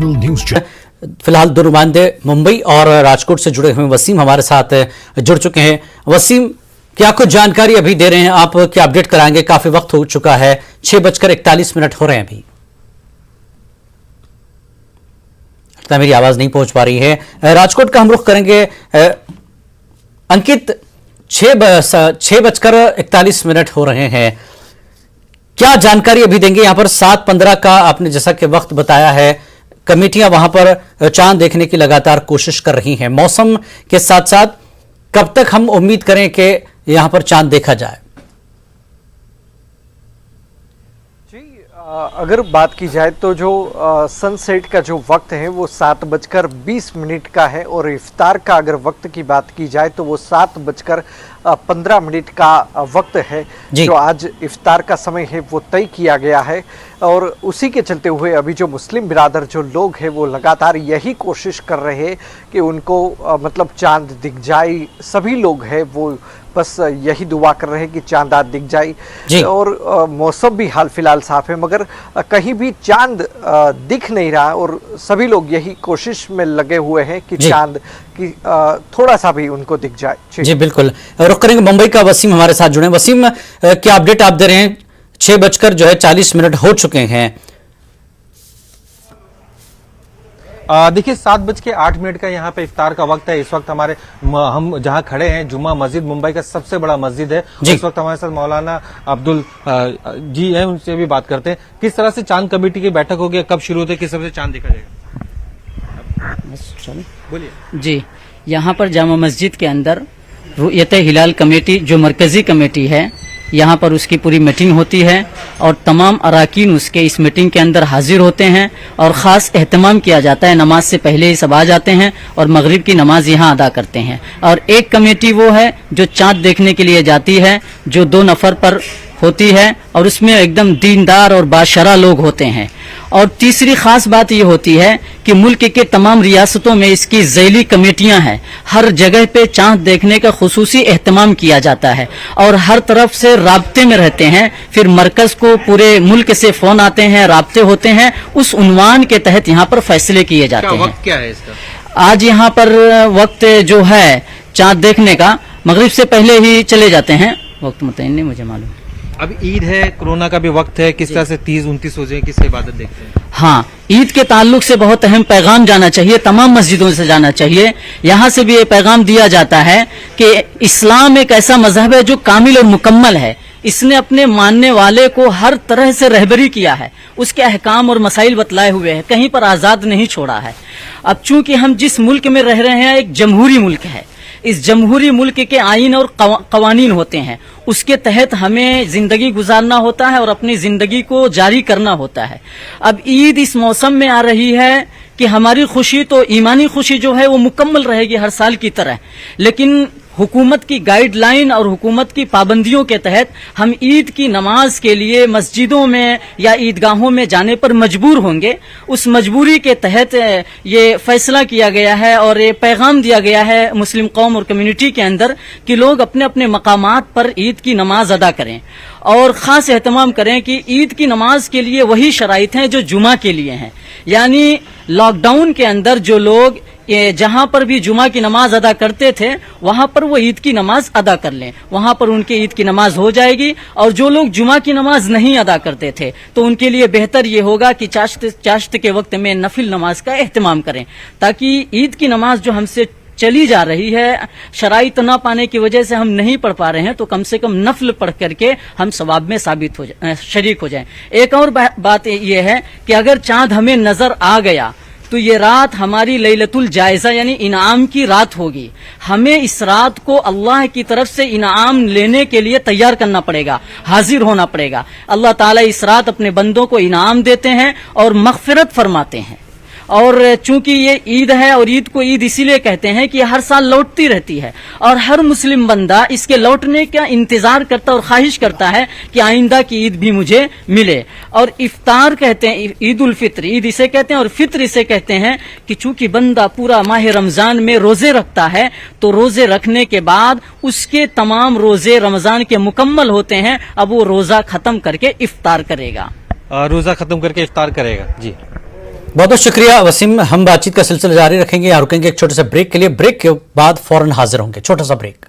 National news channel. फिलहाल दो नुमाइंदे मुंबई और राजकोट से जुड़े हुए वसीम हमारे साथ जुड़ चुके हैं। वसीम, क्या कुछ जानकारी अभी दे रहे हैं आप, क्या अपडेट कराएंगे? काफी वक्त हो चुका है, 6:41 हो रहे हैं अभी। मेरी आवाज नहीं पहुंच पा रही है। राजकोट का हम रुख करेंगे। अंकित, 6:41 हो रहे हैं, क्या जानकारी अभी देंगे? यहां पर 7:15 का आपने जैसा कि वक्त बताया है, कमेटियां वहां पर चांद देखने की लगातार कोशिश कर रही हैं। मौसम के साथ साथ कब तक हम उम्मीद करें कि यहां पर चांद देखा जाए? अगर बात की जाए तो जो सनसेट का जो वक्त है वो 7:20 का है, और इफ्तार का अगर वक्त की बात की जाए तो वो 7:15 का वक्त है जो आज इफ्तार का समय है वो तय किया गया है। और उसी के चलते हुए अभी जो मुस्लिम बिरादर जो लोग हैं वो लगातार यही कोशिश कर रहे हैं कि उनको मतलब चांद दिख जाए। सभी लोग हैं वो बस यही दुआ कर रहे हैं कि चांद आज दिख जाए। और मौसम भी हाल फिलहाल साफ है, मगर कहीं भी चांद दिख नहीं रहा, और सभी लोग यही कोशिश में लगे हुए हैं कि चांद की थोड़ा सा भी उनको दिख जाए। जी बिल्कुल, रुक करेंगे मुंबई का वसीम हमारे साथ जुड़े। वसीम, क्या अपडेट आप दे रहे हैं? 6:40 हो चुके हैं। देखिए 7:08 का यहाँ पे इफ्तार का वक्त है। इस वक्त हम जहाँ खड़े हैं जुम्मा मस्जिद मुंबई का सबसे बड़ा मस्जिद है। इस वक्त हमारे साथ मौलाना अब्दुल जी हैं, उनसे भी बात करते हैं। किस तरह से चांद कमेटी की बैठक होगी, कब शुरू होती है, किस तरह से चांद देखा जाएगा? बोलिए जी। यहाँ पर जामा मस्जिद के अंदर रुयत हिलाल कमेटी जो मरकजी कमेटी है, यहाँ पर उसकी पूरी मीटिंग होती है और तमाम अराकीन उसके इस मीटिंग के अंदर हाजिर होते हैं और ख़ास एहतमाम किया जाता है। नमाज से पहले ही सब आ जाते हैं और मगरिब की नमाज यहाँ अदा करते हैं। और एक कमेटी वो है जो चाँद देखने के लिए जाती है, जो 2 नफर पर होती है और उसमें एकदम दीनदार और बाशरा लोग होते हैं। और तीसरी खास बात ये होती है कि मुल्क के तमाम रियासतों में इसकी ज़ैली कमेटियां हैं। हर जगह पे चांद देखने का खुसूसी एहतमाम किया जाता है और हर तरफ से राब्ते में रहते हैं। फिर मरकज को पूरे मुल्क से फोन आते हैं, राब्ते होते हैं, उस उन्वान के तहत यहाँ पर फैसले किए जाते हैं। वक्त क्या है इसका? आज यहाँ पर वक्त जो है चांद देखने का मगरिब से पहले ही चले जाते हैं। वक्त मुतय्यन नहीं मुझे मालूम। अब ईद है, कोरोना का भी वक्त है, किस तरह से 30-29 हो जाए, किस इबादत देखते हैं? हाँ, ईद के ताल्लुक से बहुत अहम पैगाम जाना चाहिए, तमाम मस्जिदों से जाना चाहिए। यहाँ से भी ये पैगाम दिया जाता है कि इस्लाम एक ऐसा मजहब है जो कामिल और मुकम्मल है। इसने अपने मानने वाले को हर तरह से रहबरी किया है, उसके अहकाम और मसाइल बतलाए हुए हैं, कहीं पर आज़ाद नहीं छोड़ा है। अब चूंकि हम जिस मुल्क में रह रहे हैं एक जमहूरी मुल्क है, इस जमहूरी मुल्क के आईन और कवानीन होते हैं, उसके तहत हमें जिंदगी गुजारना होता है और अपनी जिंदगी को जारी करना होता है। अब ईद इस मौसम में आ रही है कि हमारी खुशी तो ईमानी खुशी जो है वो मुकम्मल रहेगी हर साल की तरह, लेकिन हुकूमत की गाइडलाइन और हुकूमत की पाबंदियों के तहत हम ईद की नमाज के लिए मस्जिदों में या ईदगाहों में जाने पर मजबूर होंगे। उस मजबूरी के तहत ये फैसला किया गया है और ये पैगाम दिया गया है मुस्लिम कौम और कम्युनिटी के अंदर कि लोग अपने अपने मकामात पर ईद की नमाज अदा करें और ख़ास एहतमाम करें कि ईद की नमाज के लिए वही शराइत हैं जो जुमा के लिए हैं। यानी लॉकडाउन के अंदर जो लोग जहां पर भी जुमा की नमाज अदा करते थे वहां पर वो ईद की नमाज अदा कर लें, वहां पर उनके ईद की नमाज हो जाएगी। और जो लोग जुमा की नमाज नहीं अदा करते थे तो उनके लिए बेहतर ये होगा कि चाश्त के वक्त में नफिल नमाज का एहतमाम करें, ताकि ईद की नमाज जो हमसे चली जा रही है, शराइत ना पाने की वजह से हम नहीं पढ़ पा रहे हैं, तो कम से कम नफल पढ़ करके हम सवाब में साबित हो जाए, शरीक हो जाएं। एक और बात यह है कि अगर चांद हमें नजर आ गया तो ये रात हमारी लैलतुल जायजा यानी इनाम की रात होगी। हमें इस रात को अल्लाह की तरफ से इनाम लेने के लिए तैयार करना पड़ेगा, हाजिर होना पड़ेगा। अल्लाह ताला इस रात अपने बंदों को इनाम देते हैं और मग़फ़िरत फरमाते हैं। और चूंकि ये ईद है और ईद को ईद इसीलिए कहते हैं कि हर साल लौटती रहती है और हर मुस्लिम बंदा इसके लौटने का इंतजार करता और ख्वाहिश करता है कि आइंदा की ईद भी मुझे मिले। और इफ्तार कहते हैं, ईद उल फित्र ईद इसे कहते हैं और फित्र इसे कहते हैं कि चूंकि बंदा पूरा माह रमजान में रोजे रखता है तो रोजे रखने के बाद उसके तमाम रोजे रमजान के मुकम्मल होते हैं, अब वो रोजा खत्म करके इफ्तार करेगा। रोजा खत्म करके इफ्तार करेगा। जी बहुत बहुत शुक्रिया वसीम। हम बातचीत का सिलसिला जारी रखेंगे, यहाँ रुकेंगे एक छोटे से ब्रेक के लिए। ब्रेक के बाद फौरन हाजिर होंगे। छोटा सा ब्रेक।